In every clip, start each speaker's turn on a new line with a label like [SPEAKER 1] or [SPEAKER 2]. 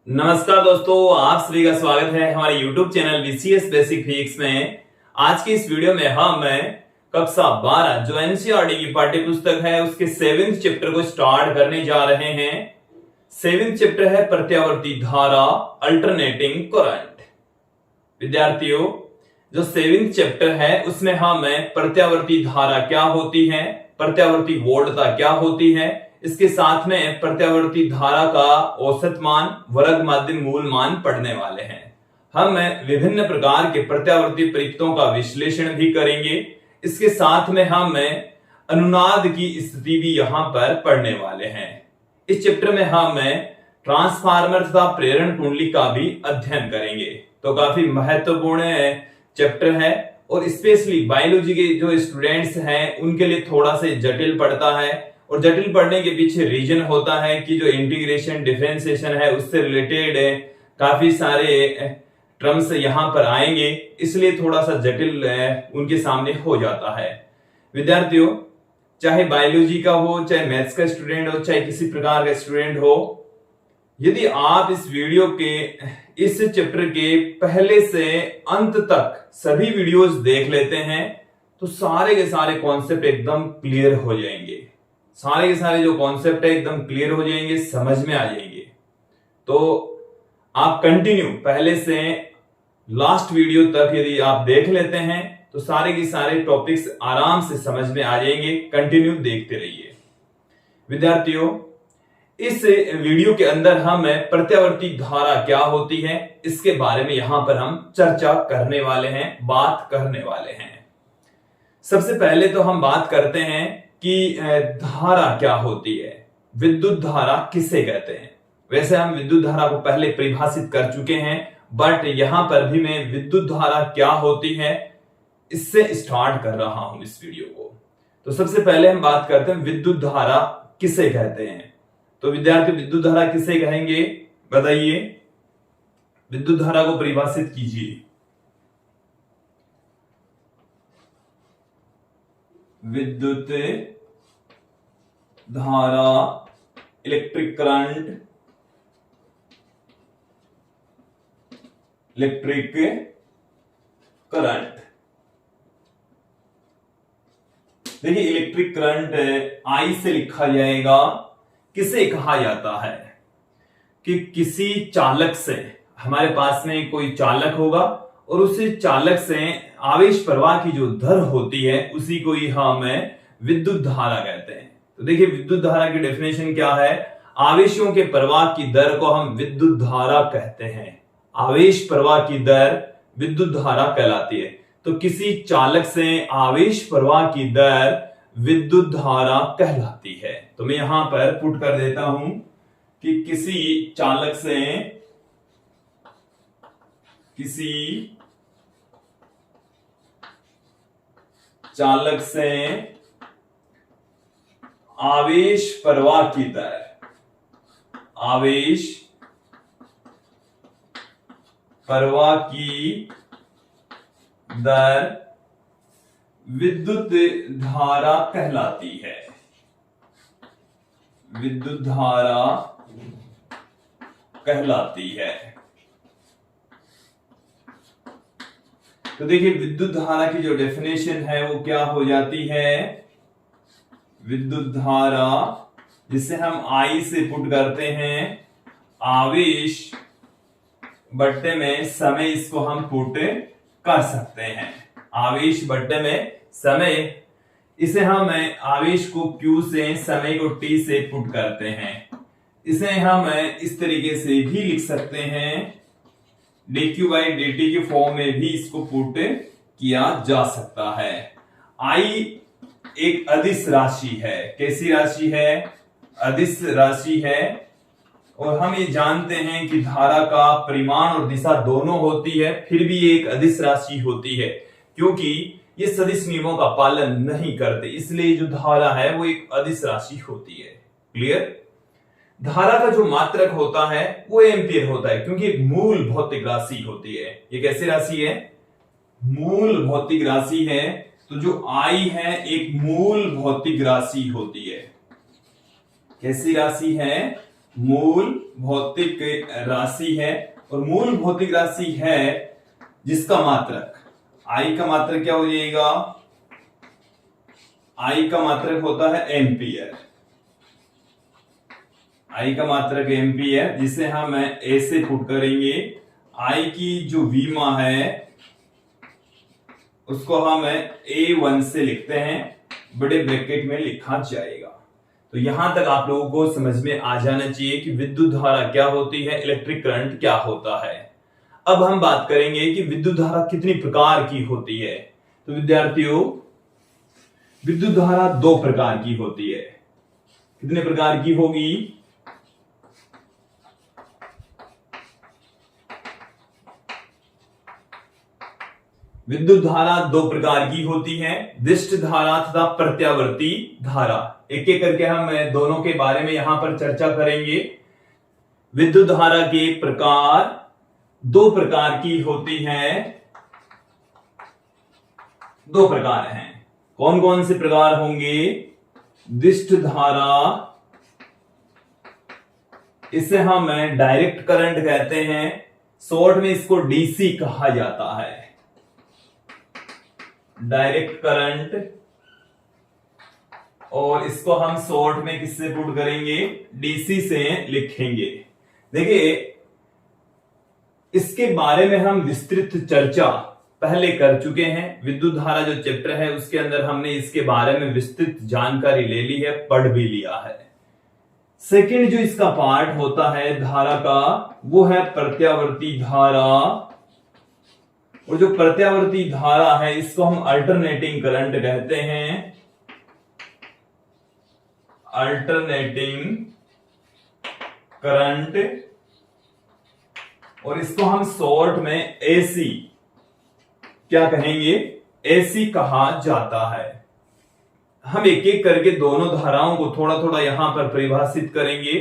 [SPEAKER 1] नमस्कार दोस्तों, आप सभी का स्वागत है हमारे YouTube channel BCS basic physics में। आज की इस वीडियो में हम कक्षा 12 जो एनसीईआरटी की पाठ्य पुस्तक है उसके 7th चैप्टर को स्टार्ट करने जा रहे हैं। 7th चैप्टर है प्रत्यावर्ती धारा, अल्टरनेटिंग करंट। विद्यार्थियों, जो 7th चैप्टर है उसमें हम प्रत्यावर्ती धारा क्या होती है, प्रत्यावर्ती वोल्टता क्या होती है, इसके साथ में प्रत्यावर्ती धारा का औसत मान, वर्ग माध्य, मूल मान पढ़ने वाले हैं। हम विभिन्न प्रकार के प्रत्यावर्ती परिपथों का विश्लेषण भी करेंगे। इसके साथ में हम अनुनाद की स्थिति भी यहां पर पढ़ने वाले हैं। इस चैप्टर में हम ट्रांसफार्मर तथा प्रेरण कुंडली का भी अध्ययन करेंगे। तो काफी महत्वपूर्ण चैप्टर है और स्पेशली बायोलॉजी के जो स्टूडेंट्स हैं उनके लिए थोड़ा सा जटिल पड़ता है। और जटिल पढ़ने के पीछे रीजन होता है कि जो इंटीग्रेशन, डिफरेंशिएशन है उससे रिलेटेड काफी सारे टर्म्स यहां पर आएंगे, इसलिए थोड़ा सा जटिल उनके सामने हो जाता है। विद्यार्थियों, चाहे बायोलॉजी का हो, चाहे मैथ्स का स्टूडेंट हो, चाहे किसी प्रकार का स्टूडेंट हो, यदि आप इस वीडियो के इस चैप्टर के पहले से अंत तक सभी वीडियोस देख लेते हैं तो सारे के सारे कॉन्सेप्ट एकदम क्लियर हो जाएंगे। सारे के सारे जो कॉन्सेप्ट है एकदम क्लियर हो जाएंगे, समझ में आ जाएंगे। तो आप कंटिन्यू पहले से लास्ट वीडियो तक यदि आप देख लेते हैं तो सारे के सारे टॉपिक्स आराम से समझ में आ जाएंगे। कंटिन्यू देखते रहिए। विद्यार्थियों, इस वीडियो के अंदर हम प्रत्यावर्ती धारा क्या होती है इसके बारे में यहां पर हम चर्चा करने वाले हैं, बात करने वाले हैं। सबसे पहले तो हम बात करते हैं कि धारा क्या होती है, विद्युत धारा किसे कहते हैं। वैसे हम विद्युत धारा को पहले परिभाषित कर चुके हैं, बट यहां पर भी मैं विद्युत धारा क्या होती है इससे स्टार्ट कर रहा हूं इस वीडियो को। तो सबसे पहले हम बात करते हैं विद्युत धारा किसे कहते हैं। तो विद्यार्थी, विद्युत धारा किसे कहेंगे बताइए, विद्युत धारा को परिभाषित कीजिए। विद्युत धारा, इलेक्ट्रिक करंट, इलेक्ट्रिक करंट। देखिए, इलेक्ट्रिक करंट आई से लिखा जाएगा। किसे कहा जाता है कि किसी चालक से, हमारे पास में कोई चालक होगा और उसी चालक से आवेश प्रवाह की जो दर होती है उसी को ही हम विद्युत धारा कहते हैं। तो देखिए, विद्युत धारा की डेफिनेशन क्या है, आवेशों के प्रवाह की दर को हम विद्युत धारा कहते हैं। आवेश प्रवाह की दर विद्युत धारा कहलाती है। तो किसी चालक से आवेश प्रवाह की दर विद्युत धारा कहलाती है। तो मैं यहां पर पुट कर देता हूं कि किसी चालक से आवेश प्रवाह की दर, आवेश प्रवाह की दर विद्युत धारा कहलाती है। विद्युत धारा कहलाती है। तो देखिए, विद्युत धारा की जो डेफिनेशन है वो क्या हो जाती है, विद्युत धारा जिसे हम आई से पुट करते हैं आवेश बट्टे में समय, इसको हम पुट कर सकते हैं। आवेश बट्टे में समय, इसे हम आवेश को Q से, समय को T से पुट करते हैं। इसे हम इस तरीके से भी लिख सकते हैं, dQ/dt के फॉर्म में भी इसको पुट किया जा सकता है। I एक अदिश राशि है। कैसी राशि है, अदिश राशि है। और हम ये जानते हैं कि धारा का परिमाण और दिशा दोनों होती है, फिर भी एक अदिश राशि होती है क्योंकि ये सदिश नियमों का पालन नहीं करते, इसलिए जो धारा है वो एक अदिश राशि होती है। क्लियर। धारा का जो मात्रक होता है वो एम्पीयर होता है क्योंकि एक मूल भौतिक राशि होती है। ये कैसी राशि है, मूल भौतिक राशि है। तो जो I है एक मूल भौतिक राशि होती है। कैसी राशि है, मूल भौतिक राशि है, और मूल भौतिक राशि है जिसका मात्रक I का मात्रक क्या हो जाएगा, I का मात्रक होता है एम्पियर, I का मात्रक एम्पियर, जिसे हम A से पुट करेंगे। I की जो विमा है उसको हम A1 से लिखते हैं, बड़े ब्रैकेट में लिखा जाएगा। तो यहां तक आप लोगों को समझ में आ जाना चाहिए कि विद्युत धारा क्या होती है, इलेक्ट्रिक करंट क्या होता है। अब हम बात करेंगे कि विद्युत धारा कितनी प्रकार की होती है। तो विद्यार्थियों, विद्युत धारा दो प्रकार की होती है। कितने प्रकार की होगी, विद्युत धारा दो प्रकार की होती है, दिष्ट धारा तथा प्रत्यावर्ती धारा। एक एक करके हम दोनों के बारे में यहां पर चर्चा करेंगे। विद्युत धारा के प्रकार दो प्रकार की होती हैं, दो प्रकार हैं। कौन कौन से प्रकार होंगे, दिष्ट धारा, इसे हम डायरेक्ट करंट कहते हैं, शॉर्ट में इसको डीसी कहा जाता है, डायरेक्ट करंट, और इसको हम शॉर्ट में किससे पुट करेंगे, डीसी से लिखेंगे। देखिए, इसके बारे में हम विस्तृत चर्चा पहले कर चुके हैं। विद्युत धारा जो चैप्टर है उसके अंदर हमने इसके बारे में विस्तृत जानकारी ले ली है, पढ़ भी लिया है। सेकंड जो इसका पार्ट होता है धारा का, वो है प्रत्यावर्ती धारा, और जो प्रत्यावर्ती धारा है इसको हम अल्टरनेटिंग करंट कहते हैं, अल्टरनेटिंग करंट, और इसको हम शॉर्ट में एसी क्या कहेंगे, एसी कहा जाता है। हम एक एक करके दोनों धाराओं को थोड़ा थोड़ा यहां पर परिभाषित करेंगे।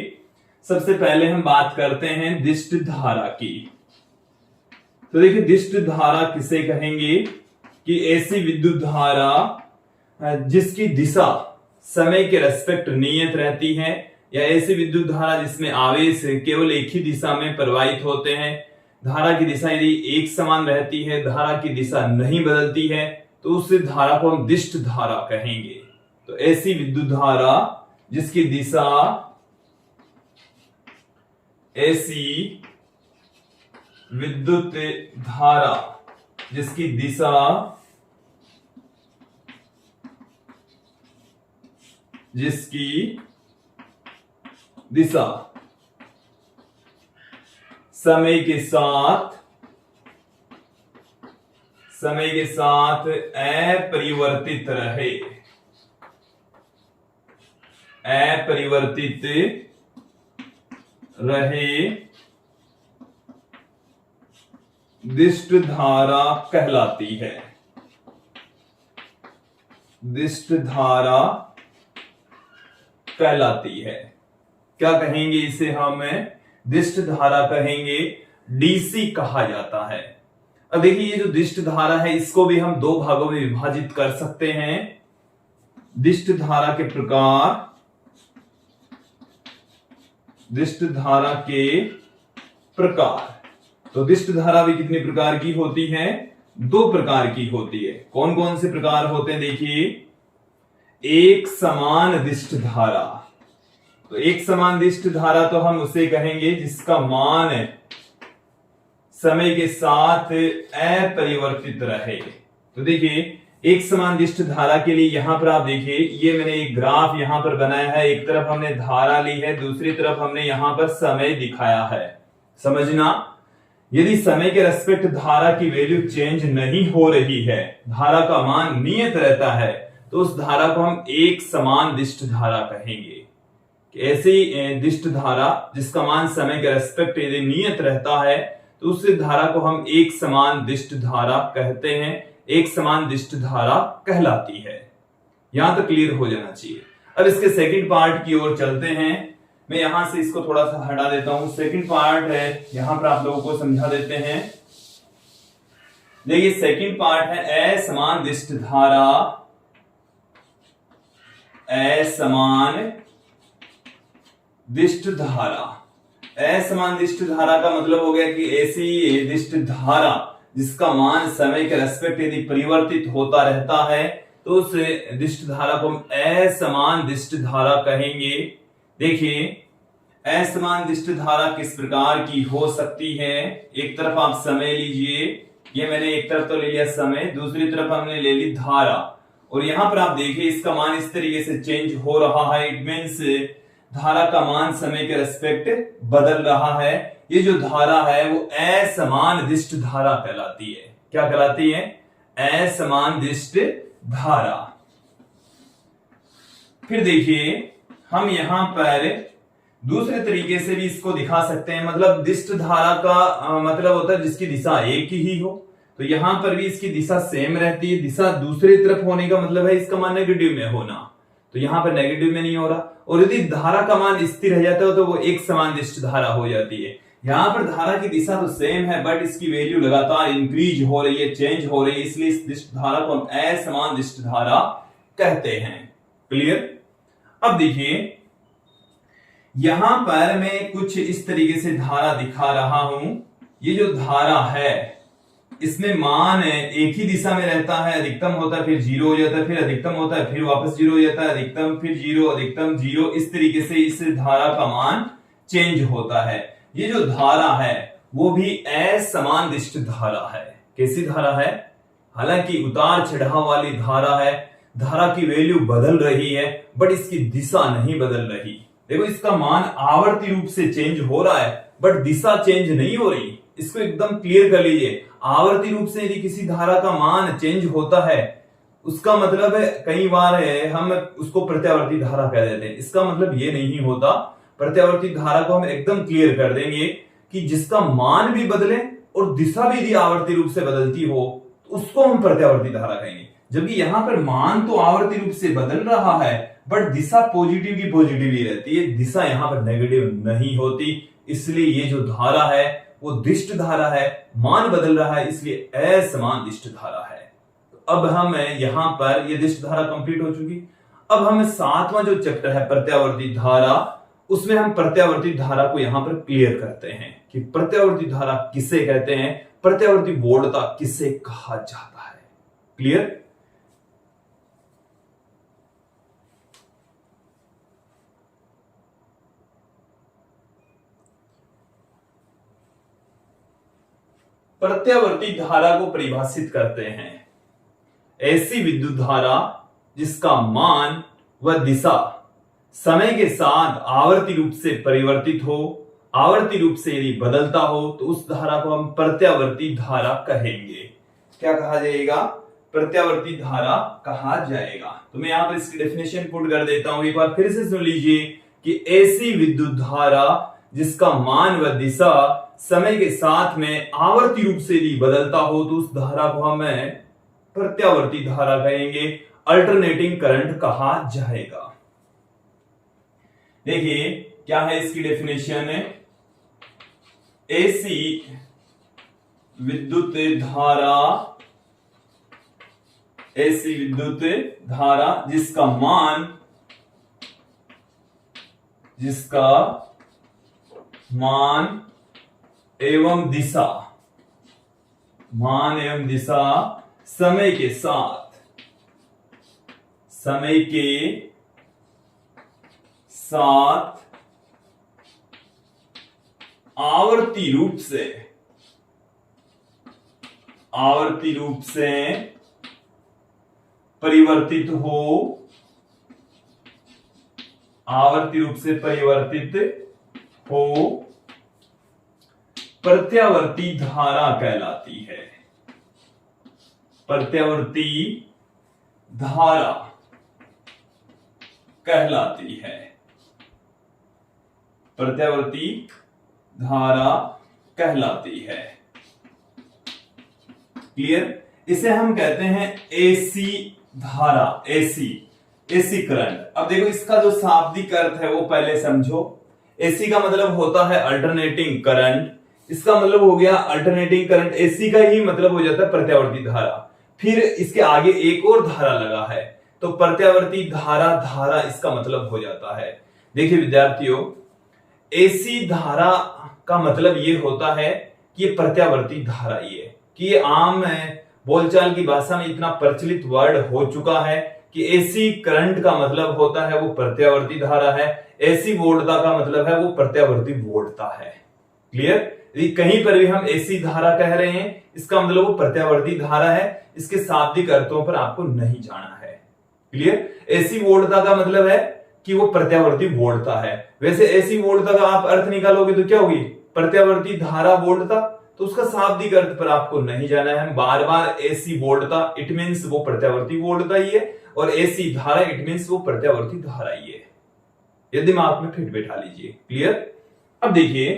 [SPEAKER 1] सबसे पहले हम बात करते हैं दिष्ट धारा की। तो देखिए, दिष्ट धारा किसे कहेंगे कि ऐसी विद्युत धारा जिसकी दिशा समय के रेस्पेक्ट नियत रहती है, या ऐसी विद्युत धारा जिसमें आवेश केवल एक ही दिशा में प्रवाहित होते हैं। धारा की दिशा यदि एक समान रहती है, धारा की दिशा नहीं बदलती है, तो उस धारा को हम दिष्ट धारा कहेंगे। तो ऐसी विद्युत धारा जिसकी दिशा, ऐसी विद्युत धारा जिसकी दिशा समय के साथ अपरिवर्तित रहे दिष्ट धारा कहलाती है, दिष्ट धारा कहलाती है। क्या कहेंगे इसे हम, दिष्ट धारा कहेंगे, डीसी कहा जाता है। अब देखिए, ये जो दिष्ट धारा है इसको भी हम दो भागों में विभाजित कर सकते हैं। दिष्ट धारा के प्रकार, दिष्ट धारा के प्रकार। तो दिष्ट धारा भी कितने प्रकार की होती है, दो प्रकार की होती है। कौन कौन से प्रकार होते हैं, देखिए, एक समान दिष्ट धारा। तो एक समान दिष्ट धारा तो हम उसे कहेंगे जिसका मान समय के साथ अपरिवर्तित रहे। तो देखिए, एक समान दिष्ट धारा के लिए यहां पर आप देखिए, ये मैंने एक ग्राफ यहां पर बनाया है। एक तरफ हमने धारा ली है, दूसरी तरफ हमने यहां पर समय दिखाया है। समझना, यदि समय के रेस्पेक्ट धारा की वैल्यू चेंज नहीं हो रही है, धारा का मान नियत रहता है, तो उस धारा को हम एक समान दिष्ट धारा कहेंगे। ऐसी दिष्ट धारा जिसका मान समय के रेस्पेक्ट यदि नियत रहता है, तो उस धारा को हम एक समान दिष्ट धारा कहते हैं, एक समान दिष्ट धारा कहलाती है। यहां तक क्लियर हो जाना चाहिए। अब इसके सेकंड पार्ट की ओर चलते हैं। मैं यहां से इसको थोड़ा सा हटा देता हूं। सेकंड पार्ट है, यहां पर आप लोगों को समझा देते हैं। देखिए, सेकंड पार्ट है असमान दिष्ट धारा, असमान दिष्ट धारा। असमान दिष्ट धारा का मतलब हो गया कि ऐसी दिष्ट धारा जिसका मान समय के रेस्पेक्ट यदि परिवर्तित होता रहता है तो उस दिष्ट धारा को हम असमान दिष्ट धारा कहेंगे। देखिए असमान दिष्ट धारा किस प्रकार की हो सकती है। एक तरफ आप समय लीजिए, ये मैंने एक तरफ तो ले लिया समय, दूसरी तरफ हमने ले ली धारा, और यहां पर आप देखिए इसका मान इस तरीके से चेंज हो रहा है। इट मींस धारा का मान समय के रेस्पेक्ट बदल रहा है। ये जो धारा है वो असमान दिष्ट धारा कहलाती है। क्या कहलाती है? असमान दिष्ट धारा। फिर देखिए हम यहां पर दूसरे तरीके से भी इसको दिखा सकते हैं। मतलब दिष्ट धारा का मतलब होता है जिसकी दिशा एक ही हो, तो यहां पर भी इसकी दिशा सेम रहती है। दिशा दूसरी तरफ होने का मतलब है इसका मान नेगेटिव में होना, तो यहां पर नेगेटिव में नहीं हो रहा। और यदि धारा का मान स्थिर रह जाता है तो वो एक समान दिष्ट धारा हो जाती है। यहां पर धारा की दिशा तो सेम है बट इसकी वैल्यू लगातार इंक्रीज हो रही है, चेंज हो रही है, इसलिए इस दिष्ट धारा को हम असमान दिष्ट धारा कहते हैं। क्लियर? अब देखिए यहां पर मैं कुछ इस तरीके से धारा दिखा रहा हूं। ये जो धारा है इसमें मान एक ही दिशा में रहता है, अधिकतम होता है फिर जीरो हो जाता है, फिर अधिकतम होता है फिर वापस जीरो हो जाता है, अधिकतम फिर जीरो, अधिकतम जीरो, इस तरीके से इस धारा का मान चेंज होता है। ये जो धारा है वो भी असमान दिष्ट धारा है। कैसी धारा है? हालांकि उतार चढ़ाव वाली धारा है, धारा की वैल्यू बदल रही है बट इसकी दिशा नहीं बदल रही। देखो इसका मान आवर्ती रूप से चेंज हो रहा है बट दिशा चेंज नहीं हो रही। इसको एकदम क्लियर कर लीजिए। आवर्ती रूप से यदि किसी धारा का मान चेंज होता है उसका मतलब है कई बार हम उसको प्रत्यावर्ती धारा कह देते हैं। इसका मतलब ये नहीं होता। प्रत्यावर्ती धारा को हम एकदम क्लियर कर देंगे कि जिसका मान भी बदले और दिशा भी यदि आवर्ती रूप से बदलती हो तो उसको हम प्रत्यावर्ती धारा कहेंगे। जबकि यहां पर मान तो आवर्ती रूप से बदल रहा है बट दिशा पॉजिटिव की पॉजिटिव ही रहती है, दिशा यहां पर नेगेटिव नहीं होती। इसलिए ये जो धारा है वो दिष्ट धारा है, मान बदल रहा है इसलिए असमान दिष्ट धारा है। अब हम यहां पर ये दिष्ट धारा कंप्लीट हो चुकी। अब हम सातवां जो चैप्टर है प्रत्यावर्ती धारा, उसमें हम प्रत्यावर्ती धारा को यहां पर क्लियर करते हैं कि प्रत्यावर्ती धारा किसे कहते हैं, प्रत्यावर्ती बोर्डता किसे कहा जाता है। क्लियर? प्रत्यावर्ती धारा को परिभाषित करते हैं ऐसी विद्युत धारा जिसका मान व दिशा समय के साथ आवर्ती रूप से परिवर्तित हो, आवर्ती रूप से यदि बदलता हो तो उस धारा को हम प्रत्यावर्ती धारा कहेंगे। क्या कहा जाएगा? प्रत्यावर्ती धारा कहा जाएगा। तो मैं यहां पर इसकी डेफिनेशन पुट कर देता हूं, एक बार फिर से सुन लीजिए कि ऐसी विद्युत धारा जिसका मान व दिशा समय के साथ में आवर्ती रूप से यदि बदलता हो तो उस धारा को हम प्रत्यावर्ती धारा कहेंगे, अल्टरनेटिंग करंट कहा जाएगा। देखिए क्या है इसकी डेफिनेशन है। ऐसी विद्युत धारा, ऐसी विद्युत धारा जिसका मान एवं दिशा, मान एवं दिशा समय के साथ आवर्ती रूप से परिवर्तित हो, आवर्ती रूप से परिवर्तित हो, प्रत्यावर्ती धारा कहलाती है। प्रत्यावर्ती धारा कहलाती है। प्रत्यावर्ती धारा कहलाती है। क्लियर? इसे हम कहते हैं एसी धारा, एसी करंट। अब देखो इसका जो शाब्दिक अर्थ है वो पहले समझो। एसी का मतलब होता है अल्टरनेटिंग करंट। इसका मतलब हो गया अल्टरनेटिंग करंट, एसी का ही मतलब हो जाता है प्रत्यावर्ती धारा। फिर इसके आगे एक और धारा लगा है तो प्रत्यावर्ती धारा इसका मतलब हो जाता है। देखिए विद्यार्थियों, एसी धारा का मतलब ये होता है कि ये प्रत्यावर्ती धारा ही है, कि ये आम बोलचाल की भाषा में इतना प्रचलित वर्ड हो चुका है कि एसी करंट का मतलब होता है वो प्रत्यावर्ती धारा है, एसी वोल्टता का मतलब है वो प्रत्यावर्ती वोल्टता है। क्लियर? यदि कहीं पर भी हम एसी धारा कह रहे हैं इसका मतलब वो प्रत्यावर्ती धारा है, इसके शाब्दिक अर्थों पर आपको नहीं जाना है। क्लियर? एसी वोल्टता का मतलब है कि वो प्रत्यावर्ती वोल्टता है। वैसे एसी वोल्टता का आप अर्थ निकालोगे तो क्या होगी? प्रत्यावर्ती धारा वोल्टता, तो उसका शाब्दिक अर्थ पर आपको नहीं जाना है। हम बार बार एसी वोल्टता इट मींस वो प्रत्यावर्ती वोल्टता ही है, और एसी धारा इट मींस वो प्रत्यावर्ती धारा ही है। ये दिमाग में फिट बैठा लीजिए। क्लियर? अब देखिए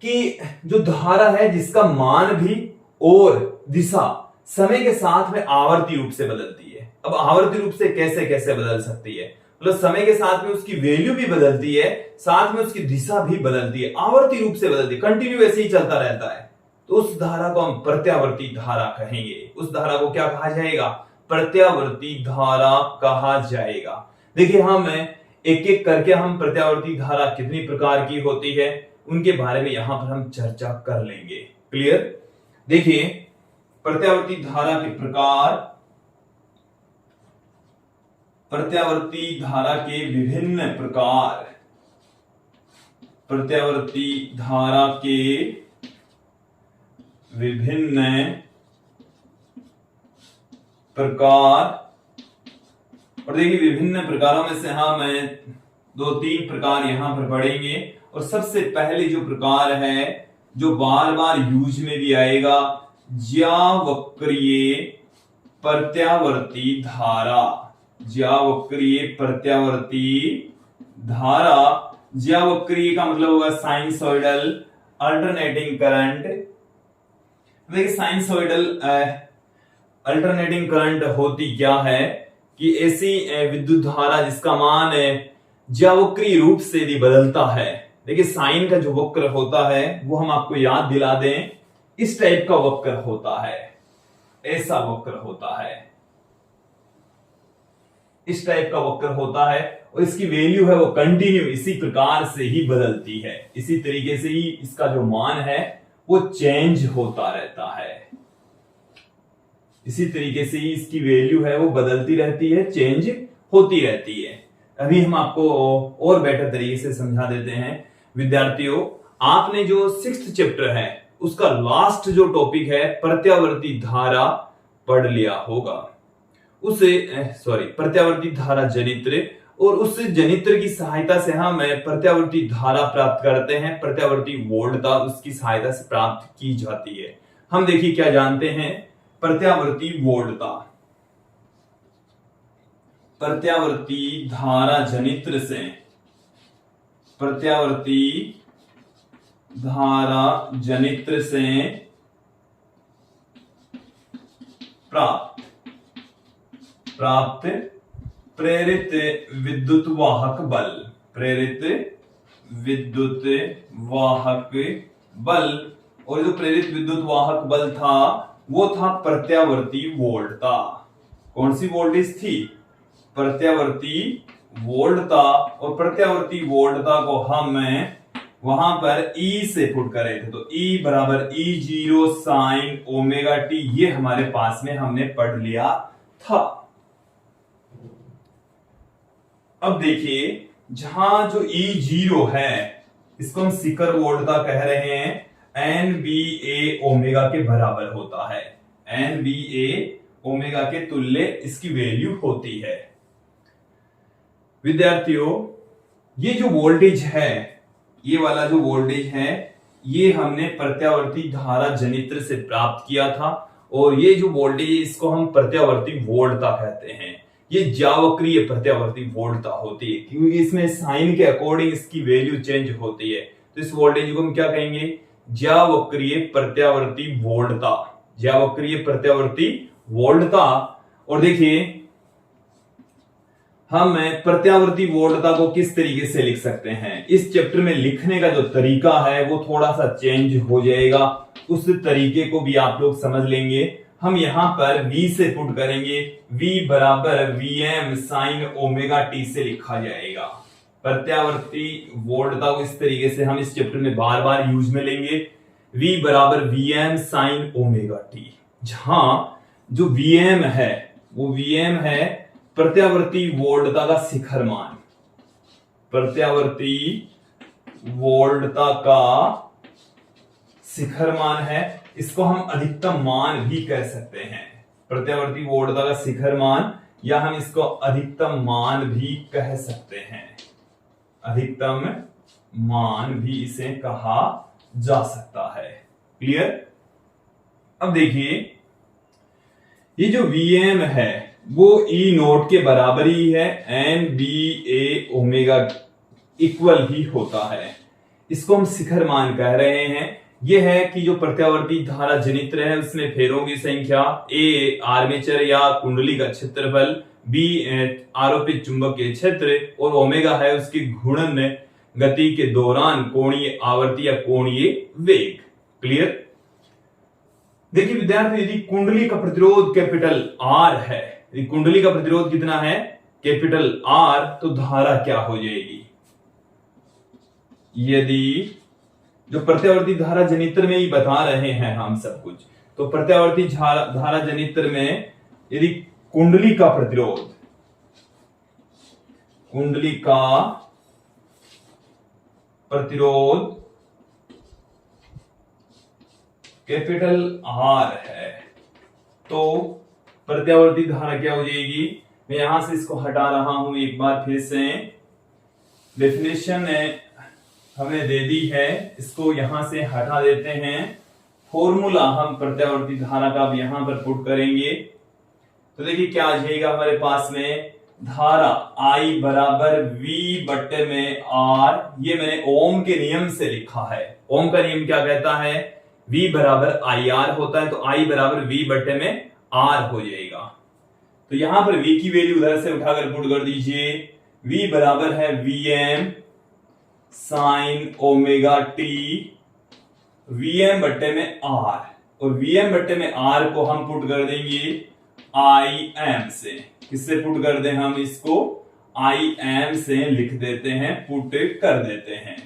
[SPEAKER 1] कि जो धारा है जिसका मान भी और दिशा समय के साथ में आवर्ती रूप से बदलती है। अब आवर्ती रूप से कैसे कैसे बदल सकती है? मतलब समय के साथ में उसकी वैल्यू भी बदलती है, साथ में उसकी दिशा भी बदलती है, आवर्ती रूप से बदलती है, कंटिन्यू ऐसे ही चलता रहता है। तो उस धारा को हम प्रत्यावर्ती धारा कहेंगे। उस धारा को क्या कहा जाएगा? प्रत्यावर्ती धारा कहा जाएगा। देखिए हम एक एक करके हम प्रत्यावर्ती धारा कितनी प्रकार की होती है उनके बारे में यहां पर हम चर्चा कर लेंगे। क्लियर? देखिए प्रत्यावर्ती धारा के प्रकार, प्रत्यावर्ती धारा के विभिन्न प्रकार, प्रत्यावर्ती धारा के विभिन्न प्रकार। और देखिए विभिन्न प्रकारों में से हम 2-3 प्रकार यहां पर पढ़ेंगे। और सबसे पहले जो प्रकार है जो बार बार यूज में भी आएगा, ज्यावक्रीय प्रत्यावर्ती धारा। ज्यावक्रीय प्रत्यावर्ती धारा। ज्यावक्रीय का मतलब होगा साइनसोइडल अल्टरनेटिंग करंट। देखिए साइनसोइडल अल्टरनेटिंग करंट होती क्या है कि ऐसी विद्युत धारा जिसका मान ज्यावक्रीय रूप से यदि बदलता है। देखिए साइन का जो वक्र होता है वो हम आपको याद दिला दें, इस टाइप का वक्र होता है, ऐसा वक्र होता है, इस टाइप का वक्र होता है। और इसकी वैल्यू है वो कंटिन्यू इसी प्रकार से ही बदलती है, इसी तरीके से ही इसका जो मान है वो चेंज होता रहता है, इसी तरीके से ही इसकी वैल्यू है वो बदलती रहती है, चेंज होती रहती है। अभी हम आपको और बेटर तरीके से समझा देते हैं। विद्यार्थियों आपने जो 6th चैप्टर है उसका लास्ट जो टॉपिक है प्रत्यावर्ती धारा पढ़ लिया होगा। उसे प्रत्यावर्ती धारा जनित्र, और उस जनित्र की सहायता से हम प्रत्यावर्ती धारा प्राप्त करते हैं। प्रत्यावर्ती वोल्टता उसकी सहायता से प्राप्त की जाती है। हम देखिए क्या जानते हैं प्रत्यावर्ती वोल्टता। प्रत्यावर्ती धारा जनित्र से, प्रत्यावर्ती धारा जनित्र से प्राप्त प्रेरित विद्युत वाहक बल, प्रेरित विद्युत वाहक बल। और जो प्रेरित विद्युत वाहक बल था वो था प्रत्यावर्ती वोल्टता। कौन सी वोल्टेज थी? प्रत्यावर्ती वोल्टता। और प्रत्यावर्ती वोल्टता को हम वहां पर E से पुट कर रहे थे, तो E बराबर E0 साइन ओमेगा टी, ये हमारे पास में हमने पढ़ लिया था। अब देखिए जहां जो E0 है इसको हम शिखर वोल्टता कह रहे हैं, NBA ओमेगा के बराबर होता है, NBA ओमेगा के तुल्य इसकी वैल्यू होती है। विद्यार्थियों ये जो वोल्टेज है, ये वाला जो वोल्टेज है ये हमने प्रत्यावर्ती धारा जनित्र से प्राप्त किया था। और ये जो वोल्टेज है इसको हम प्रत्यावर्ती वोल्टता कहते हैं। ये ज्यावक्रीय प्रत्यावर्ती वोल्टता होती है क्योंकि इसमें साइन के अकॉर्डिंग इसकी वैल्यू चेंज होती है। तो इस वोल्टेज को हम क्या कहेंगे? ज्यावक्रीय प्रत्यावर्ती वोल्टता, ज्यावक्रीय प्रत्यावर्ती वोल्टता। और देखिए हम प्रत्यावर्ती वोल्टता को किस तरीके से लिख सकते हैं, इस चैप्टर में लिखने का जो तरीका है वो थोड़ा सा चेंज हो जाएगा, उस तरीके को भी आप लोग समझ लेंगे। हम यहां पर V से पुट करेंगे, V बराबर Vm साइन ओमेगा टी से लिखा जाएगा। प्रत्यावर्ती वोल्टता को इस तरीके से हम इस चैप्टर में बार बार यूज में लेंगे। V बराबर Vm साइन ओमेगा टी, जहां जो Vm है वो Vm है प्रत्यावर्ती वोल्टता का शिखर मान, प्रत्यावर्ती वोल्टता का शिखर मान है। इसको हम अधिकतम मान भी कह सकते हैं, प्रत्यावर्ती वोल्टता का शिखर मान, या हम इसको अधिकतम मान भी कह सकते हैं, अधिकतम मान भी इसे कहा जा सकता है। क्लियर? अब देखिए ये जो Vm है वो E नोट के बराबर ही है, NBA ओमेगा इक्वल ही होता है। इसको हम शिखर मान कह रहे हैं। यह है कि जो प्रत्यावर्ती धारा जनित्र है उसमें फेरों की संख्या, A आर्मेचर या कुंडली का क्षेत्रफल, B आरोपित चुंबकीय क्षेत्र, और ओमेगा है उसकी घूर्णन गति के दौरान कोणीय आवर्ती या कोणीय वेग। क्लियर? देखिए विद्यार्थी, यदि कुंडली का प्रतिरोध कैपिटल R है, यदि कुंडली का प्रतिरोध कितना है कैपिटल R, तो धारा क्या हो जाएगी? यदि जो प्रत्यावर्ती धारा जनित्र में ही बता रहे हैं हम सब कुछ, तो प्रत्यावर्ती धारा जनित्र में यदि कुंडली का प्रतिरोध, कुंडली का प्रतिरोध कैपिटल R है, तो प्रत्यावर्ती धारा क्या हो जाएगी? मैं यहां से इसको हटा रहा हूं एक बार फिर से। डेफिनेशन हमें दे दी है, इसको यहां से हटा देते हैं। फॉर्मूला हम प्रत्यावर्ती धारा का भी यहां पर पुट करेंगे, तो देखिए क्या आ जाएगा हमारे पास में, धारा I बराबर V बट्टे में R। ये मैंने ओम के नियम से लिखा है। ओम का नियम क्या कहता है? V बराबर IR होता है, तो I बराबर V बट्टे में R हो जाएगा। तो यहां पर V की वैल्यू उधर से उठाकर पुट कर दीजिए। V बराबर है Vm sine omega T, Vm बट्टे में R, और Vm बट्टे में R को हम पुट कर देंगे Im से। किससे पुट कर दें हम इसको? Im से लिख देते हैं, पुट कर देते हैं।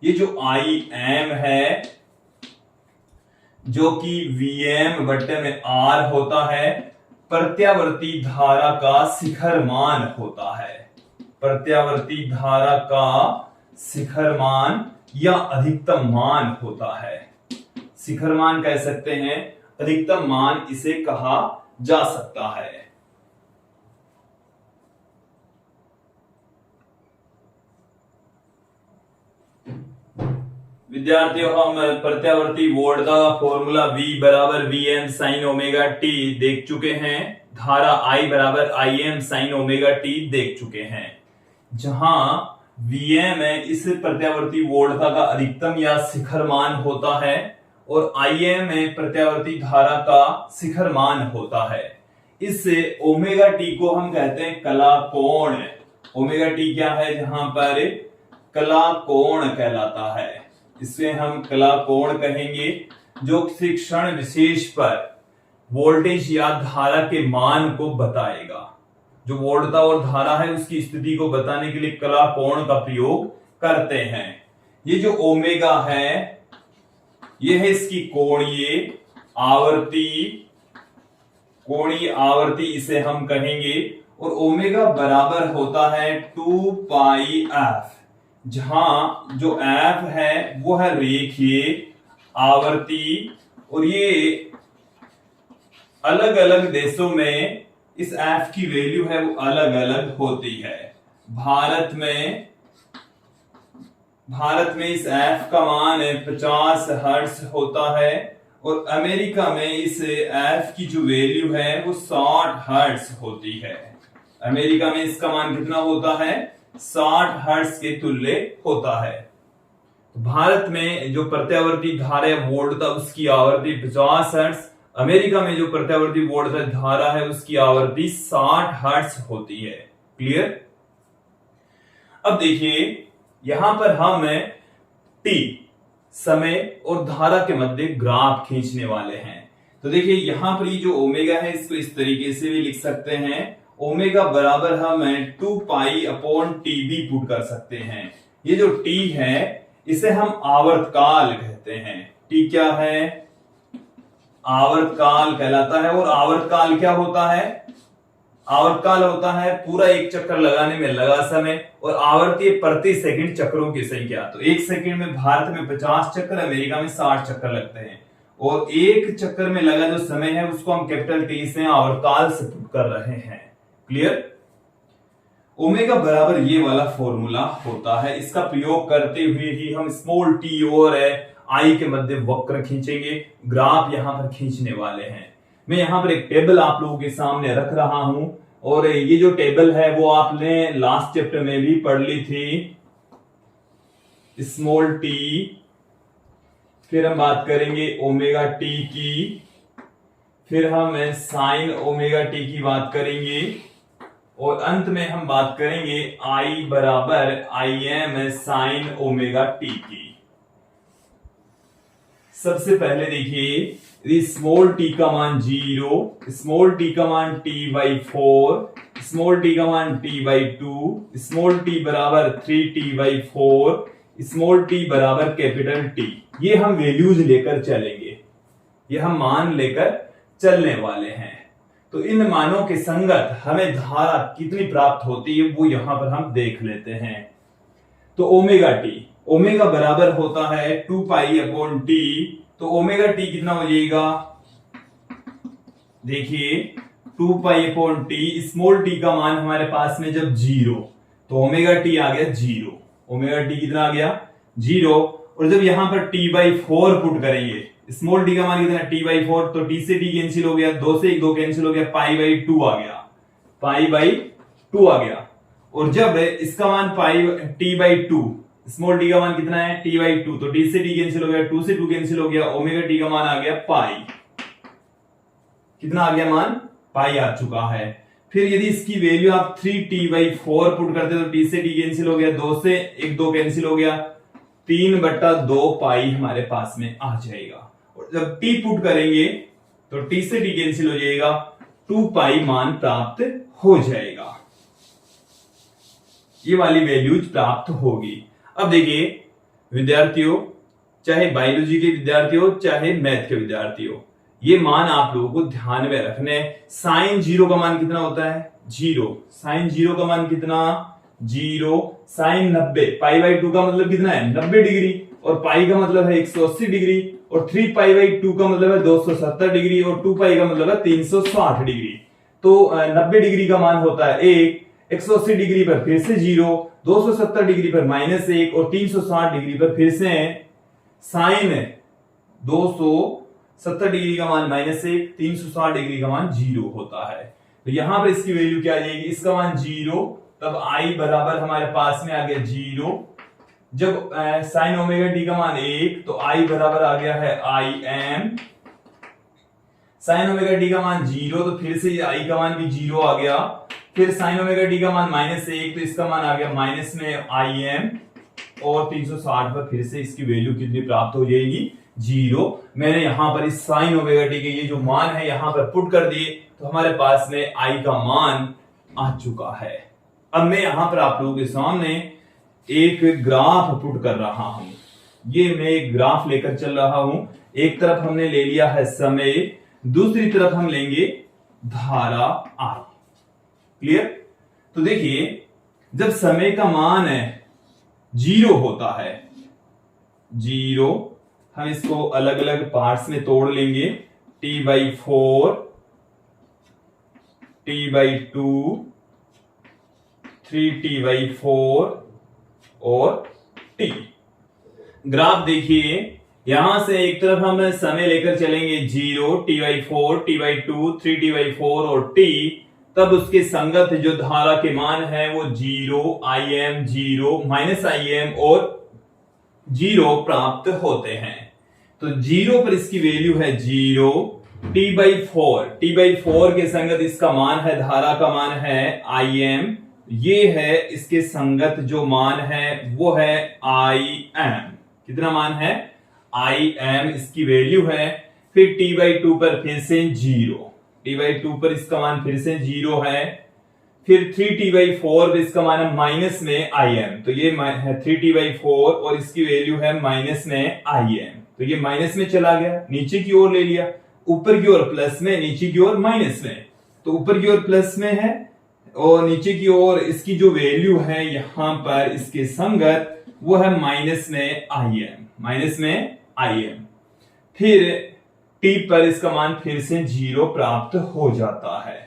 [SPEAKER 1] ये जो Im है जो कि Vm बट्टे में R होता है, प्रत्यावर्ती धारा का शिखर मान होता है, प्रत्यावर्ती धारा का शिखर मान या अधिकतम मान होता है। शिखर मान कह सकते हैं, अधिकतम मान इसे कहा जा सकता है। विद्यार्थियों, हम प्रत्यावर्ती वोल्टता का फॉर्मूला V बराबर Vm साइन ओमेगा टी देख चुके हैं, धारा I बराबर Im साइन ओमेगा टी देख चुके हैं। जहां Vm है इस प्रत्यावर्ती वोल्टता का अधिकतम या शिखर मान होता है, और Im में प्रत्यावर्ती धारा का शिखर मान होता है। इससे ओमेगा टी को हम कहते हैं कला कोण। ओमेगा टी क्या है? जहां पर कला कोण कहलाता है, इसे हम कला कोण कहेंगे, जो किसी क्षण विशेष पर वोल्टेज या धारा के मान को बताएगा। जो वोल्टता और धारा है उसकी स्थिति को बताने के लिए कला कोण का प्रयोग करते हैं। ये जो ओमेगा है यह है इसकी कोणीय आवर्ती, कोणीय आवर्ती इसे हम कहेंगे, और ओमेगा बराबर होता है 2 पाई f, जहां जो f है वो है रेखीय आवर्ती, और ये अलग अलग देशों में इस f की वैल्यू है वो अलग अलग होती है। भारत में इस f का मान 50 हर्ट्ज होता है, और अमेरिका में इस f की जो वैल्यू है वो 60 हर्ट्ज होती है। अमेरिका में इसका मान कितना होता है? 60 हर्ट्ज के तुल्य होता है। भारत में जो प्रत्यावर्ती धारा वोल्टता उसकी आवृत्ति 50 हर्ट्ज, अमेरिका में जो प्रत्यावर्ती वोल्टता धारा है उसकी आवृत्ति 60 हर्ट्ज होती है। क्लियर? अब देखिए यहां पर हम t समय और धारा के मध्य ग्राफ खींचने वाले हैं। तो देखिए यहां पर ये जो ओमेगा है इसको इस तरीके से भी लिख सकते हैं, ओमेगा बराबर हम 2 पाई अपॉन टी भी पुट कर सकते हैं। ये जो टी है इसे हम आवर्तकाल कहते हैं। टी क्या है? आवर्तकाल कहलाता है। और आवर्तकाल क्या होता है? आवर्तकाल होता है पूरा एक चक्कर लगाने में लगा समय, और आवर्तीय प्रति सेकंड चक्रों की संख्या। तो एक सेकंड में भारत में 50 चक्कर, अमेरिका में 60 चक्कर लगते हैं, और एक चक्कर में लगा जो समय है उसको हम कैपिटल टी से आवर्तकाल से पुट कर रहे हैं। क्लियर? ओमेगा बराबर ये वाला फॉर्मूला होता है। इसका प्रयोग करते हुए ही हम स्मॉल टी और आई के मध्य वक्र खींचेंगे, ग्राफ यहां पर खींचने वाले हैं। मैं यहां पर एक टेबल आप लोगों के सामने रख रहा हूं, और ये जो टेबल है वो आपने लास्ट चैप्टर में भी पढ़ ली थी। स्मॉल टी, फिर हम बात करेंगे ओमेगा टी की, फिर हम साइन ओमेगा टी की बात करेंगे, और अंत में हम बात करेंगे आई बराबर I am sine omega T की। सबसे पहले देखिए स्मॉल टी का मान 0, स्मॉल टी का मान टी बाई 4, स्मॉल टी का मान टी बाई 2, स्मॉल टी बराबर 3t बाई 4, स्मॉल टी बराबर कैपिटल टी। ये हम वैल्यूज लेकर चलेंगे, ये हम मान लेकर चलने वाले हैं। तो इन मानों के संगत हमें धारा कितनी प्राप्त होती है वो यहां पर हम देख लेते हैं। तो ओमेगा टी, ओमेगा बराबर होता है 2 पाई अपॉन टी। तो ओमेगा टी कितना हो जाएगा? देखिए 2 pi upon T, small T का मान हमारे पास में जब 0, तो ओमेगा टी आ गया 0। ओमेगा टी कितना आ गया? 0। और जब यहां पर टी बाई 4 पुट करेंगे, स्मॉल टी का मान कितना? टी बाई 4, तो टी से टी कैंसिल हो गया, 2 से 2 कैंसिल हो गया, पाई बाई 2 आ गया, पाई बाई 2 आ गया। और जब इसका मान pi T by 2, small T का मान कितना है? टी बाई 2, तो टी से टी कैंसिल हो गया, 2 से 2 कैंसिल हो गया, ओमेगा टी का मान आ गया पाई। कितना आ गया मान? पाई आ चुका है। फिर यदि इसकी वैल्यू आप 3t बाई 4 पुट करते तो टी से टी कैंसिल हो गया, 2 से 1 2 कैंसिल हो गया, 3/2 पाई हमारे पास में आ जाएगा। और जब t पुट करेंगे तो t से t कैंसिल हो जाएगा, 2 पाई मान प्राप्त हो जाएगा। ये वाली वैल्यूज प्राप्त होगी। अब देखिए विद्यार्थियों, चाहे बायोलॉजी के विद्यार्थी हो चाहे मैथ के विद्यार्थी हो, ये मान आप लोगों को ध्यान में रखने। साइन 0 का मान कितना होता है? 0। साइन 0 का मान कितना? 0। साइन 90, पाई बाई 2 का मतलब कितना है? 90 डिग्री, और पाई का मतलब है 180 डिग्री, और 3 पाई बाई 2 का मतलब है 270 डिग्री, और 2 पाई का मतलब है 360 डिग्री। तो 90 डिग्री का मान होता है 1, 180 डिग्री पर फिर से 0, 270 डिग्री पर -1, और 360 डिग्री पर फिर से साइन 270 डिग्री का मान -1, 360 डिग्री का मान 0 होता है। तो यहां पर इसकी वैल्यू क्या आ जाएगी? इसका मान 0, तब आई बराबर हमारे पास में आ गया 0। जब साइन ओमेगा टी का मान 1, तो आई बराबर आ गया है I am. Sine omega T का मान 0, तो फिर से आई का मान भी 0 आ गया। फिर साइन ओमेगा टी का मान -1, तो इसका मान आ गया माइनस में आई एम, और 360 पर फिर से इसकी वैल्यू कितनी प्राप्त हो जाएगी? 0। मैंने यहां पर इस साइन ओमेगा टी के ये जो मान है यहां पर पुट कर दिए, तो हमारे पास में आई का मान आ चुका है। अब मैं यहां पर आप लोगों के सामने एक ग्राफ पुट कर रहा हूं। ये मैं एक ग्राफ लेकर चल रहा हूं। एक तरफ हमने ले लिया है समय, दूसरी तरफ हम लेंगे धारा आई। क्लियर? तो देखिए जब समय का मान 0 होता है, 0, हम इसको अलग अलग पार्ट्स में तोड़ लेंगे। t by 4, t by 2, 3t by 4 और t। ग्राफ देखिए, यहां से एक तरफ हम समय लेकर चलेंगे 0, t by 4, t by 2, 3t by 4 और t, तब उसके संगत जो धारा के मान है वो 0, im 0, -im और 0 प्राप्त होते हैं। तो 0 पर इसकी वैल्यू है 0, t बाई 4 के संगत इसका मान है, धारा का मान है im, ये है इसके संगत जो मान है वो है im। कितना मान है? im इसकी वैल्यू है। फिर t बाई 2 पर फिर से 0, t बाई 2 पर इसका मान फिर से 0 है। फिर 3t/4 इसका मान है माइनस में Im, तो ये है 3t/4 और इसकी वैल्यू है माइनस में Im, तो ये माइनस में चला गया, नीचे की ओर ले लिया, ऊपर की ओर प्लस में, नीचे की ओर माइनस में, तो ऊपर की ओर प्लस में है और नीचे की ओर इसकी जो वैल्यू है यहां पर इसके संगत वो है माइनस में Im, माइनस में Im। फिर t पर इसका मान फिर से 0 प्राप्त हो जाता है।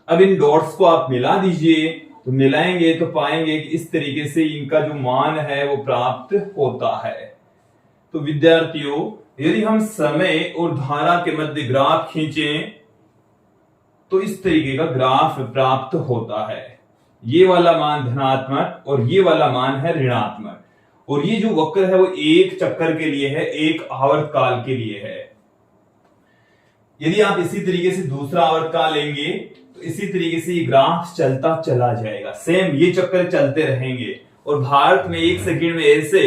[SPEAKER 1] अब इन डॉट्स को आप मिला दीजिए, तो मिलाएंगे तो पाएंगे कि इस तरीके से इनका जो मान है वो प्राप्त होता है। तो विद्यार्थियों, यदि हम समय और धारा के मध्य ग्राफ खींचें तो इस तरीके का ग्राफ प्राप्त होता है। ये वाला मान धनात्मक और ये वाला मान है ऋणात्मक, और ये जो वक्र है वो एक चक्कर के लिए है, एक आवर्तकाल के लिए है। यदि आप इसी तरीके से दूसरा आवर्तकाल लेंगे तो इसी तरीके से ये ग्राफ चलता चला जाएगा, सेम ये चक्कर चलते रहेंगे। और भारत में एक सेकंड में ऐसे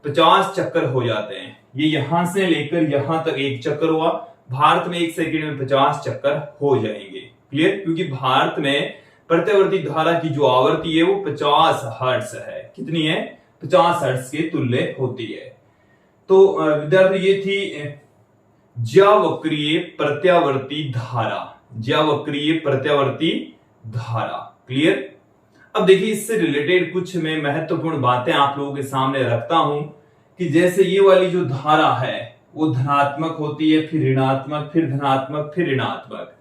[SPEAKER 1] 50 चक्कर हो जाते हैं। ये यहां से लेकर यहां तक एक चक्कर हुआ, भारत में एक सेकंड में 50 चक्कर हो जाएंगे। क्लियर? क्योंकि भारत में प्रत्यावर्ती धारा की जो आवृत्ति है वो 50 हर्ट्ज है। कितनी है? 50 हर्ट्ज के तुल्य होती है। तो विद्यार्थी ये थी ज्यावक्रीय प्रत्यावर्ती धारा, ज्यावक्रीय प्रत्यावर्ती धारा। क्लियर? अब देखिए, इससे रिलेटेड कुछ मैं महत्वपूर्ण बातें आप लोगों के सामने रखता हूं कि जैसे ये वाली जो धारा है वो धनात्मक होती है, फिर ऋणात्मक, फिर धनात्मक, फिर ऋणात्मक।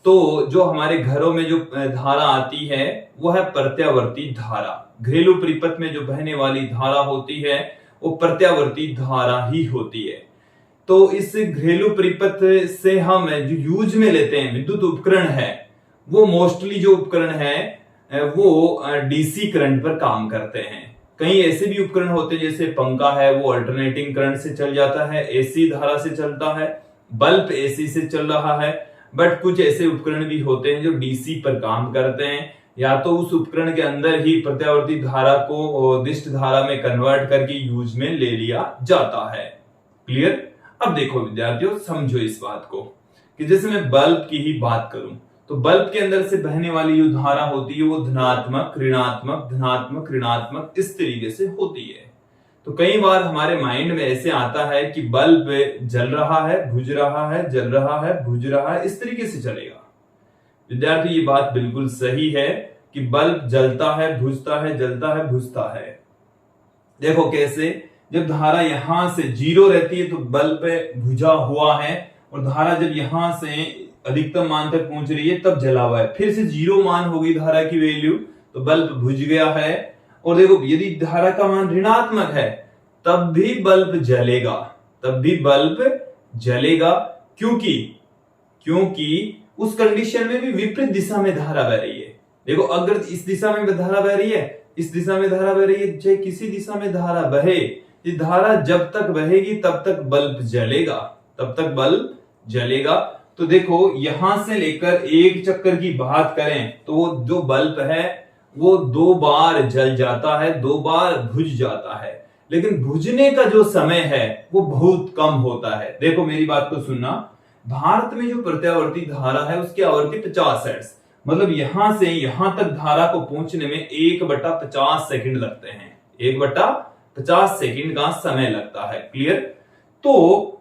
[SPEAKER 1] तो जो हमारे घरों में जो धारा आती है वो है प्रत्यावर्ती धारा। घरेलू परिपथ में जो बहने वाली धारा होती है वो प्रत्यावर्ती धारा ही होती है। तो इस घरेलू परिपथ से हम जो यूज में लेते हैं विद्युत उपकरण है, वो मोस्टली जो उपकरण है वो डीसी करंट पर काम करते हैं। कई ऐसे भी उपकरण होते हैं जैसे पंखा है, वो अल्टरनेटिंग करंट से चल जाता है, एसी धारा से चलता है, बल्ब एसी से चल रहा है। बट कुछ ऐसे उपकरण भी होते हैं जो डीसी पर काम करते हैं, या तो उस उपकरण के अंदर ही प्रत्यावर्ती धारा को दिष्ट धारा में कन्वर्ट करके यूज में ले लिया जाता है। क्लियर? अब देखो विद्यार्थियों, समझो इस बात को कि जैसे मैं बल्ब की ही बात करूं तो बल्ब के अंदर से बहने वाली जो धारा होती है वो धनात्मक, ऋणात्मक, धनात्मक, ऋणात्मक इस तरीके से होती है। तो कई बार हमारे माइंड में ऐसे आता है कि बल्ब जल रहा है, बुझ रहा है, जल रहा है, बुझ रहा है, इस तरीके से चलेगा। विद्यार्थी, ये बात बिल्कुल सही है कि बल्ब जलता है, बुझता है, जलता है, बुझता है। देखो कैसे, जब धारा यहां से 0 रहती है तो बल्ब बुझा हुआ है, और धारा जब यहां से अधिकतम मान तक पहुंच रही है तब जला हुआ है। फिर से 0 मान होगी धारा की वैल्यू तो बल्ब बुझ गया है। और देखो, यदि धारा का मान ऋणात्मक है तब भी बल्ब जलेगा, तब भी बल्ब जलेगा। क्योंकि उस कंडीशन में भी विपरीत दिशा में धारा बह रही है। देखो, अगर इस दिशा में धारा बह रही है, इस दिशा में धारा बह रही है, चाहे किसी दिशा में धारा बहे, ये धारा जब तक बहेगी तब तक बल्ब जलेगा, तब तक बल्ब जलेगा। तो देखो, यहां से लेकर एक चक्कर की बात करें तो वो जो बल्ब है वो 2 बार जल जाता है, 2 बार बुझ जाता है, लेकिन बुझने का जो समय है वो बहुत कम होता है। देखो मेरी बात को सुनना, भारत में जो प्रत्यावर्ती धारा है उसकी आवृत्ति 50 हर्ट्ज, मतलब यहां से यहां तक धारा को पहुंचने में 1/50 सेकंड लगते हैं, 1/50 सेकंड का समय लगता है। क्लियर? तो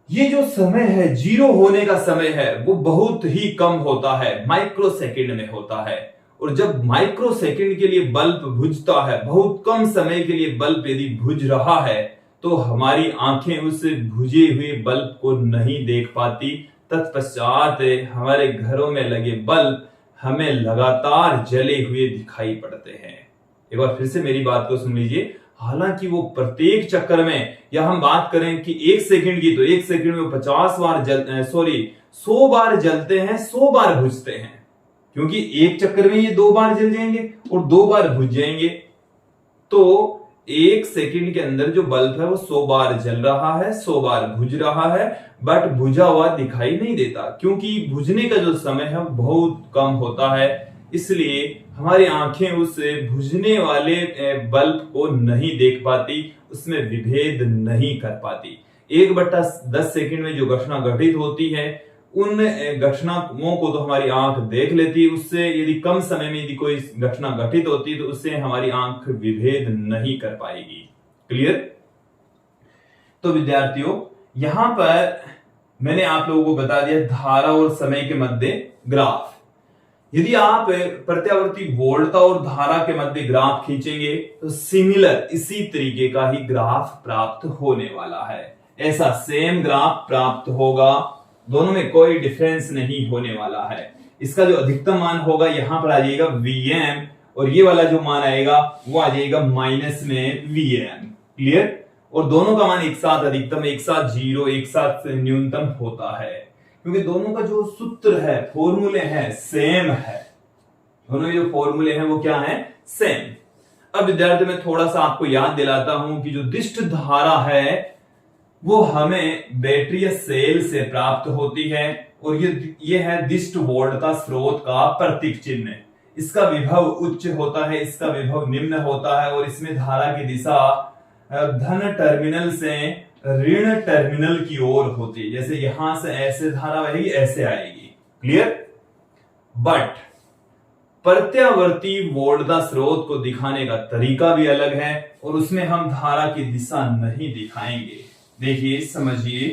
[SPEAKER 1] ये जो समय है, 0 होने का समय है, वो बहुत ही कम होता है, माइक्रो सेकंड में होता है। और जब माइक्रो सेकंड के लिए बल्ब बुझता है, बहुत कम समय के लिए बल्ब यदि बुझ रहा है, तो हमारी आंखें उस बुझे हुए बल्ब को नहीं देख पाती। तत्पश्चात हमारे घरों में लगे बल्ब हमें लगातार जले हुए दिखाई पड़ते हैं। एक बार फिर से मेरी बात को सुन लीजिए। हालांकि वो प्रत्येक चक्कर में, या हम बात करें कि 1 सेकंड की, तो 1 सेकंड में 50 बार 100 बार जलते हैं, 100 बार बुझते हैं, क्योंकि एक चक्कर में ये 2 बार जल जाएंगे और 2 बार बुझ जाएंगे। तो 1 सेकंड के अंदर जो बल्ब है वो 100 बार जल रहा है, 100 बार बुझ रहा है, बट बुझा हुआ दिखाई नहीं देता, क्योंकि बुझने का जो समय है वो बहुत कम होता है। इसलिए हमारी आंखें उस बुझने वाले बल्ब को नहीं देख पाती, उसमें विभेद नहीं कर पाती। 1/10 सेकंड में जो घटना घटित होती है उन घटनाओं को तो हमारी आंख देख लेती है, उससे यदि कम समय में यदि कोई घटना घटित होती है तो उससे हमारी आंख विभेद नहीं कर पाएगी। क्लियर? तो विद्यार्थियों, यहां पर मैंने आप लोगों को बता दिया धारा और समय के मध्य ग्राफ। यदि आप प्रत्यावर्ती वोल्टता और धारा के मध्य ग्राफ खींचेंगे तो सिमिलर इसी तरीके का ही ग्राफ प्राप्त होने वाला है। ऐसा सेम ग्राफ प्राप्त होगा, दोनों में कोई डिफरेंस नहीं होने वाला है। इसका जो अधिकतम मान होगा यहां पर आ जाएगा Vm, और ये वाला जो मान आएगा वो आ जाएगा माइनस में Vm। क्लियर? और दोनों का मान एक साथ अधिकतम, एक साथ जीरो, एक साथ न्यूनतम होता है, क्योंकि दोनों का जो सूत्र है, फॉर्मूले हैं, सेम है। दोनों के जो फॉर्मूले हैं वो क्या है? सेम। अब विद्यार्थी मैं थोड़ा सा आपको याद दिलाता हूं कि जो दिष्ट धारा है वो हमें बैटरी या सेल से प्राप्त होती है, और ये है दिष्ट वोल्टता स्रोत का प्रतीक चिन्ह। इसका विभव उच्च होता है, इसका विभव निम्न होता है, और इसमें धारा की दिशा धन टर्मिनल से ऋण टर्मिनल की ओर होती है। जैसे यहां से ऐसे धारा बहेगी, ऐसे आएगी। क्लियर? बट प्रत्यावर्ती वोल्टता स्रोत को दिखाने का तरीका भी अलग है, और उसमें हम धारा की दिशा नहीं दिखाएंगे। देखिए, समझिए।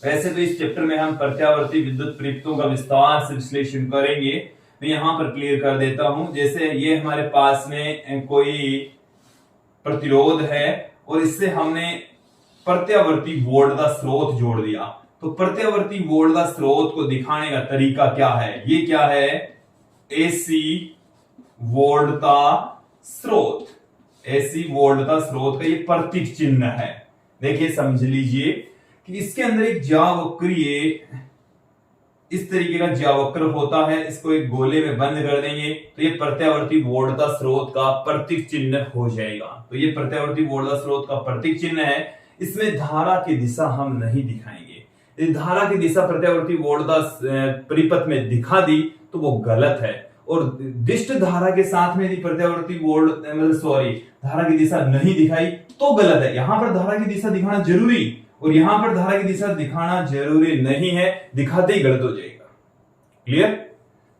[SPEAKER 1] वैसे तो इस चैप्टर में हम प्रत्यावर्ती विद्युत प्रेरितों का विस्तार से विश्लेषण करेंगे। मैं यहां पर क्लियर कर देता हूं। जैसे ये हमारे पास में कोई प्रतिरोध है, और इससे हमने प्रत्यावर्ती वोल्टता स्रोत जोड़ दिया। तो प्रत्यावर्ती वोल्टता स्रोत को दिखाने का तरीका क्या है? ये क्या है? एसी वोल्टता स्रोत। एसी वोल्टता स्रोत का ये प्रतीक चिन्ह है। देखिए, समझ लीजिए कि इसके अंदर एक ज्यावक्रीय, इस तरीके का ज्यावक्र होता है। इसको एक गोले में बंद कर देंगे तो ये प्रत्यावर्ती वोल्टता स्रोत का प्रतीक चिन्ह हो जाएगा। तो ये प्रत्यावर्ती वोल्टता स्रोत का प्रतीक चिन्ह है। इसमें धारा की दिशा हम नहीं दिखाएंगे। यदि धारा की दिशा प्रत्यावर्ती वोल्टता परिपथ में दिखा दी तो वो गलत है, और दिष्ट धारा के साथ में यदि प्रत्यावर्ती धारा की दिशा नहीं दिखाई तो गलत है। यहां पर धारा की दिशा दिखाना जरूरी, और यहां पर धारा की दिशा दिखाना जरूरी नहीं है, दिखाते ही गलत हो जाएगा। क्लियर?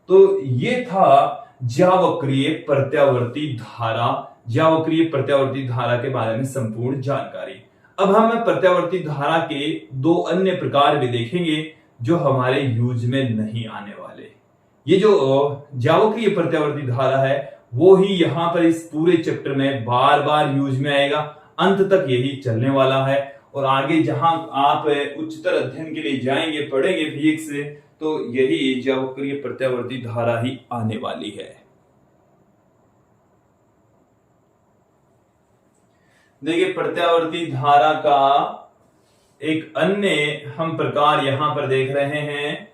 [SPEAKER 1] तो ये था ज्यावक्रीय प्रत्यावर्ती धारा, ज्यावक्रीय प्रत्यावर्ती धारा के बारे में संपूर्ण जानकारी। अब हम प्रत्यावर्ती धारा के दो अन्य प्रकार भी देखेंगे जो हमारे यूज में नहीं आने वाले। ये जो ज्यावक्रीय प्रत्यावर्ती धारा है वो ही यहां पर इस पूरे चैप्टर में बार बार यूज में आएगा, अंत तक यही चलने वाला है। और आगे जहां आप उच्चतर अध्ययन के लिए जाएंगे, पढ़ेंगे फिजिक्स से, तो यही ज्यावक्रीय प्रत्यावर्ती धारा ही आने वाली है। देखिए, प्रत्यावर्ती धारा का एक अन्य हम प्रकार यहां पर देख रहे हैं,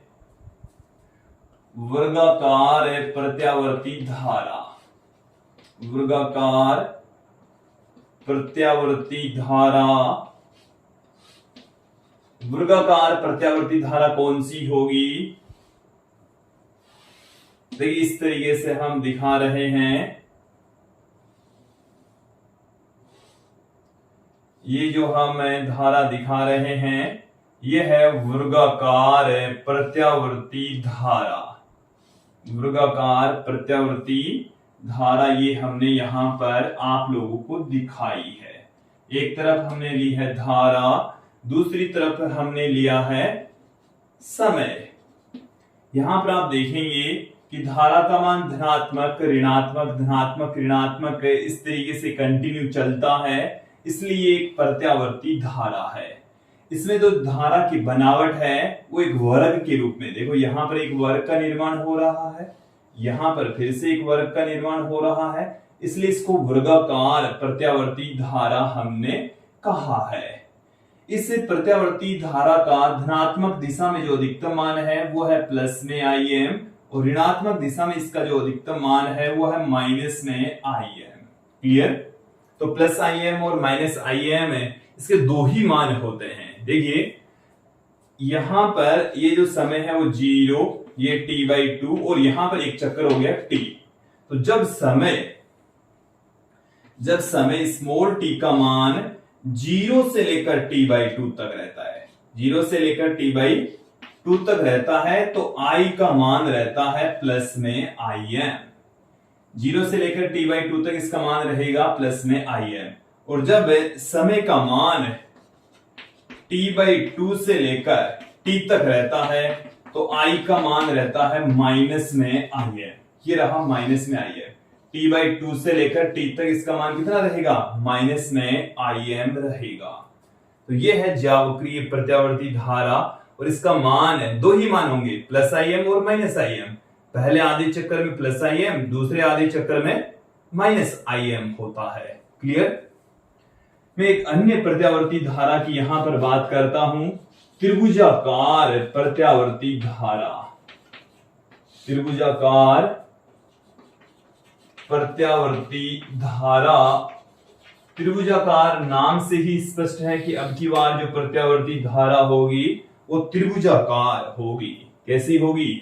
[SPEAKER 1] वर्गाकार प्रत्यावर्ती धारा। वर्गाकार प्रत्यावर्ती धारा, वर्गाकार प्रत्यावर्ती धारा कौन सी होगी? देखिए, इस तरीके से हम दिखा रहे हैं। ये जो हम धारा दिखा रहे हैं ये है वर्गाकार प्रत्यावर्ती धारा। वर्गाकार प्रत्यावर्ती धारा ये हमने यहां पर आप लोगों को दिखाई है। एक तरफ हमने ली है धारा, दूसरी तरफ हमने लिया है समय। यहां पर आप देखेंगे कि धारा का मान धनात्मक, ऋणात्मक, धनात्मक, ऋणात्मक इस तरीके से कंटिन्यू चलता है, इसलिए एक प्रत्यावर्ती धारा है। इसमें जो धारा की बनावट है वो एक वर्ग के रूप में, देखो यहां पर एक वर्ग का निर्माण हो रहा है, यहां पर फिर से एक वर्ग का निर्माण हो रहा है, इसलिए इसको वर्गाकार प्रत्यावर्ती धारा हमने कहा है। इस प्रत्यावर्ती धारा का धनात्मक दिशा में जो अधिकतम मान है वो है प्लस में Im, और ऋणात्मक दिशा में इसका जो अधिकतम मान है वो है माइनस में Im। क्लियर? तो प्लस Im और माइनस Im है, इसके दो ही मान होते हैं। देखिए, यहां पर ये जो समय है वो 0, ये T/2, और यहां पर एक चक्कर हो गया T। तो जब समय स्मॉल t का मान 0 से लेकर T/2 तक रहता है, 0 से लेकर T/2 2 तक रहता है तो I का मान रहता है प्लस में Im। 0 से लेकर t/2 तक इसका मान रहेगा प्लस में Im। और जब समय का मान t/2 से लेकर t तक रहता है तो I का मान रहता है माइनस में Im। ये रहा माइनस में Im। t/2 से लेकर t तक इसका मान कितना रहेगा? माइनस में Im रहेगा। तो ये है ज्यावक्रीय प्रत्यावर्ती धारा और इसका मान है, दो ही मान होंगे, प्लस Im और माइनस Im। पहले आधे चक्कर में प्लस Im, दूसरे आधे चक्कर में माइनस Im होता है। क्लियर? मैं एक अन्य प्रत्यावर्ती धारा की यहां पर बात करता हूं, त्रिभुजाकार प्रत्यावर्ती धारा। त्रिभुजाकार प्रत्यावर्ती धारा, त्रिभुजाकार नाम से ही स्पष्ट है कि अब की बार जो प्रत्यावर्ती धारा होगी वो त्रिभुजाकार होगी। कैसी होगी?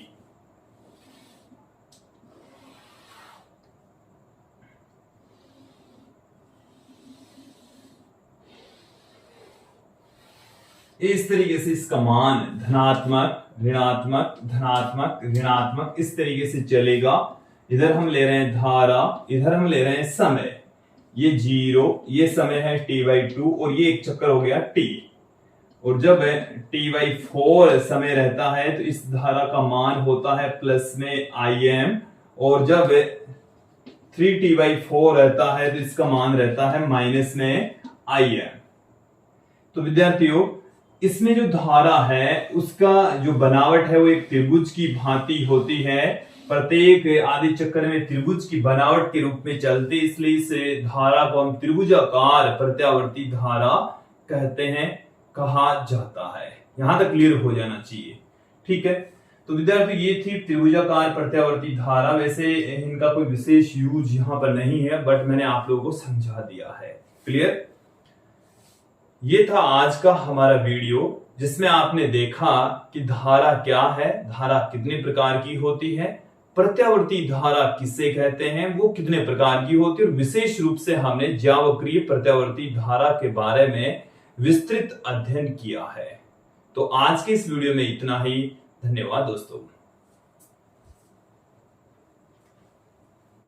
[SPEAKER 1] इस तरीके से इसका मान धनात्मक, ऋणात्मक, धनात्मक, ऋणात्मक इस तरीके से चलेगा। इधर हम ले रहे हैं धारा, इधर हम ले रहे हैं समय। ये 0, ये समय है t/2 और ये एक चक्कर हो गया t। और जब t/4 समय रहता है तो इस धारा का मान होता है प्लस में Im। और जब 3t/4 रहता है तो इसका मान रहता है माइनस में Im। तो विद्यार्थियों, इसमें जो धारा है उसका जो बनावट है वो एक त्रिभुज की भांति होती है। प्रत्येक आधे चक्कर में त्रिभुज की बनावट के रूप में चलती, इसलिए इस धारा को हम त्रिभुजाकार प्रत्यावर्ती धारा कहते हैं, कहा जाता है। यहां तक क्लियर हो जाना चाहिए। ठीक है, तो विद्यार्थी ये थी त्रिभुजाकार प्रत्यावर्ती धारा। वैसे इनका कोई विशेष यूज यहां पर नहीं है, बट मैंने आप लोगों को समझा दिया है। क्लियर? ये था आज का हमारा वीडियो, जिसमें आपने देखा कि धारा क्या है, धारा कितने प्रकार की होती है, प्रत्यावर्ती धारा किसे कहते हैं, वो कितने प्रकार की होती है, और विशेष रूप से हमने ज्यावक्रीय प्रत्यावर्ती धारा के बारे में विस्तृत अध्ययन किया है। तो आज के इस वीडियो में इतना ही। धन्यवाद दोस्तों।